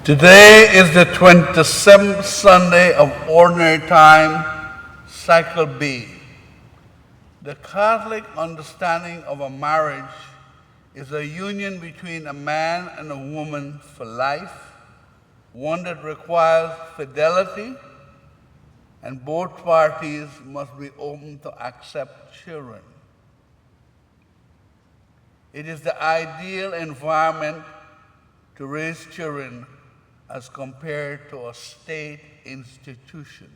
Today is the 27th Sunday of Ordinary Time, Cycle B. The Catholic understanding of a marriage is a union between a man and a woman for life, one that requires fidelity, and both parties must be open to accept children. It is the ideal environment to raise children as compared to a state institution.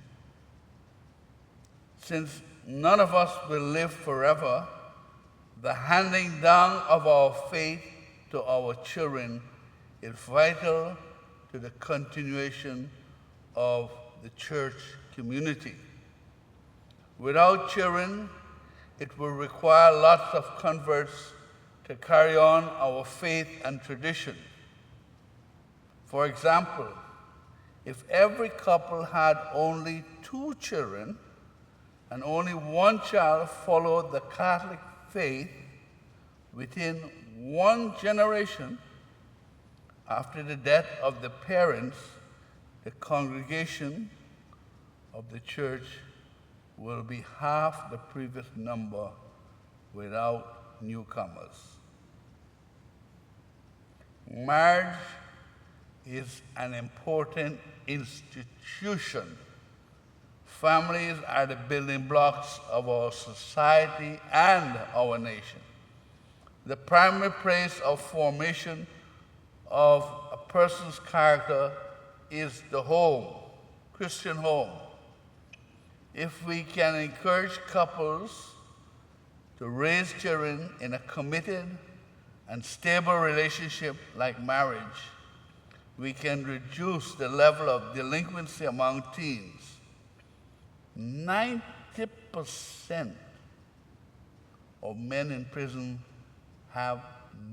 Since none of us will live forever, the handing down of our faith to our children is vital to the continuation of the church community. Without children, it will require lots of converts to carry on our faith and tradition. For example, if every couple had only 2 children and only one child followed the Catholic faith within 1 generation after the death of the parents, the congregation of the church will be half the previous number without newcomers. Marriage is an important institution. Families are the building blocks of our society and our nation. The primary place of formation of a person's character is the home, Christian home. If we can encourage couples to raise children in a committed and stable relationship like marriage, we can reduce the level of delinquency among teens. 90% of men in prison have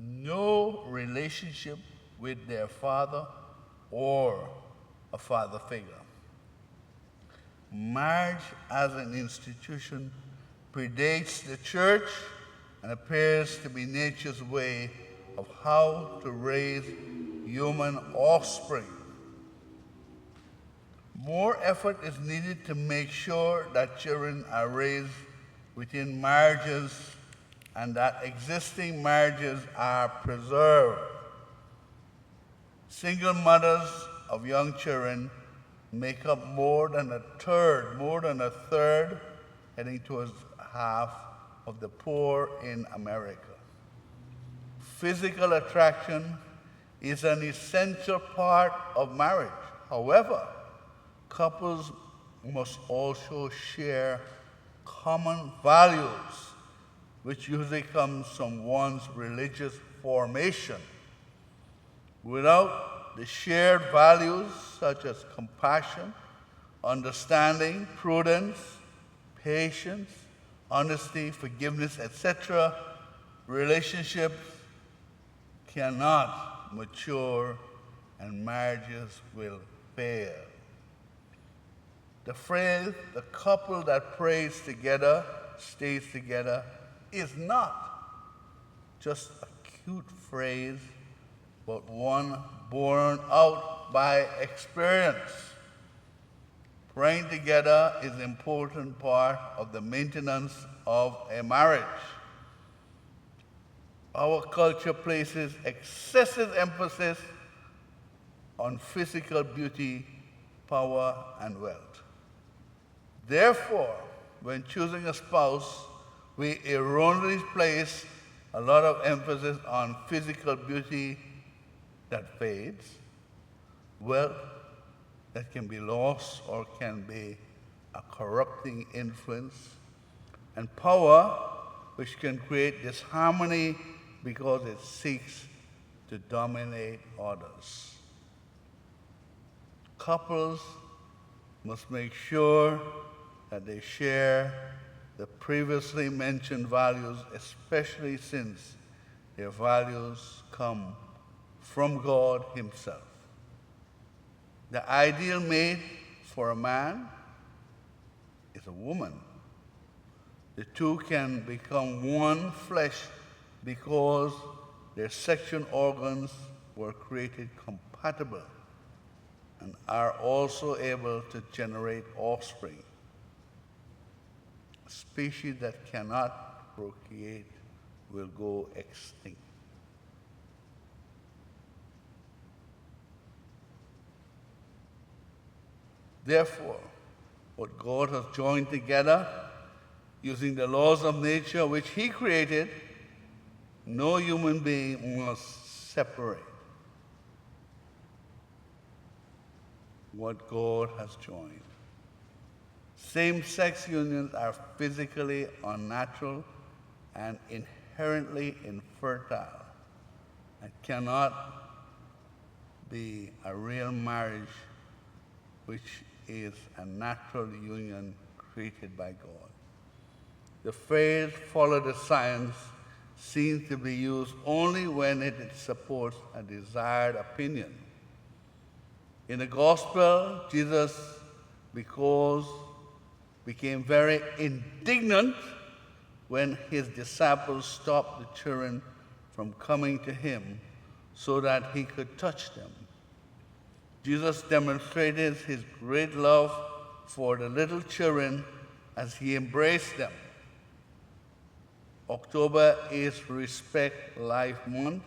no relationship with their father or a father figure. Marriage as an institution predates the church and appears to be nature's way of how to raise human offspring. More effort is needed to make sure that children are raised within marriages and that existing marriages are preserved. Single mothers of young children make up more than a third, heading towards half of the poor in America. Physical attraction is an essential part of marriage. However, couples must also share common values, which usually comes from one's religious formation. Without the shared values such as compassion, understanding, prudence, patience, honesty, forgiveness, etc., relationships cannot mature and marriages will fail. The phrase, the couple that prays together, stays together, is not just a cute phrase, but one born out by experience. Praying together is an important part of the maintenance of a marriage. Our culture places excessive emphasis on physical beauty, power, and wealth. Therefore, when choosing a spouse, we erroneously place a lot of emphasis on physical beauty that fades, wealth that can be lost or can be a corrupting influence, and power which can create disharmony because it seeks to dominate others. Couples must make sure that they share the previously mentioned values, especially since their values come from God Himself. The ideal mate for a man is a woman. The two can become one flesh because their sexual organs were created compatible. and are also able to generate offspring. A species that cannot procreate will go extinct. Therefore, what God has joined together, using the laws of nature which He created, no human being must separate. What God has joined. Same-sex unions are physically unnatural and inherently infertile and cannot be a real marriage, which is a natural union created by God. The phrase "follow the science" seems to be used only when it supports a desired opinion. In the gospel, Jesus became very indignant when his disciples stopped the children from coming to him so that he could touch them. Jesus demonstrated his great love for the little children as he embraced them. October is Respect Life Month,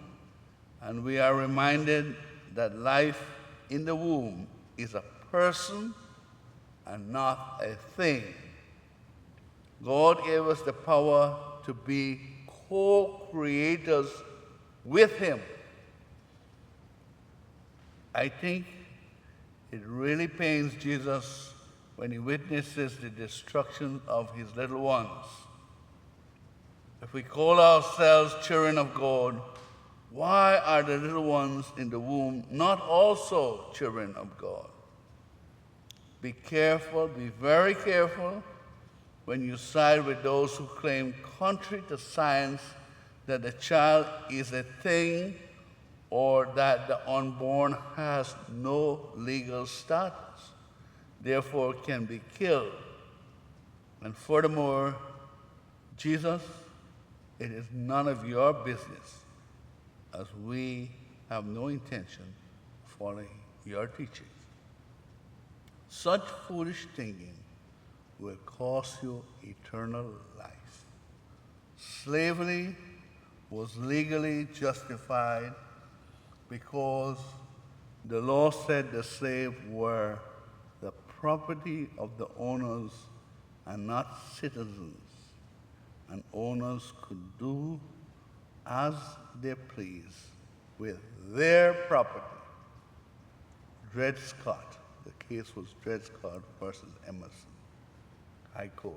and we are reminded that life in the womb is a person and not a thing. God gave us the power to be co-creators with him. I think it really pains Jesus when he witnesses the destruction of his little ones. If we call ourselves children of God, why are the little ones in the womb not also children of God? Be careful, be very careful when you side with those who claim, contrary to science, that the child is a thing or that the unborn has no legal status, therefore can be killed. And furthermore, Jesus, it is none of your business, as we have no intention of following your teachings. Such foolish thinking will cost you eternal life. Slavery was legally justified because the law said the slaves were the property of the owners and not citizens, and owners could do as they please with their property. Dred Scott, the case was Dred Scott versus Emerson, High Court.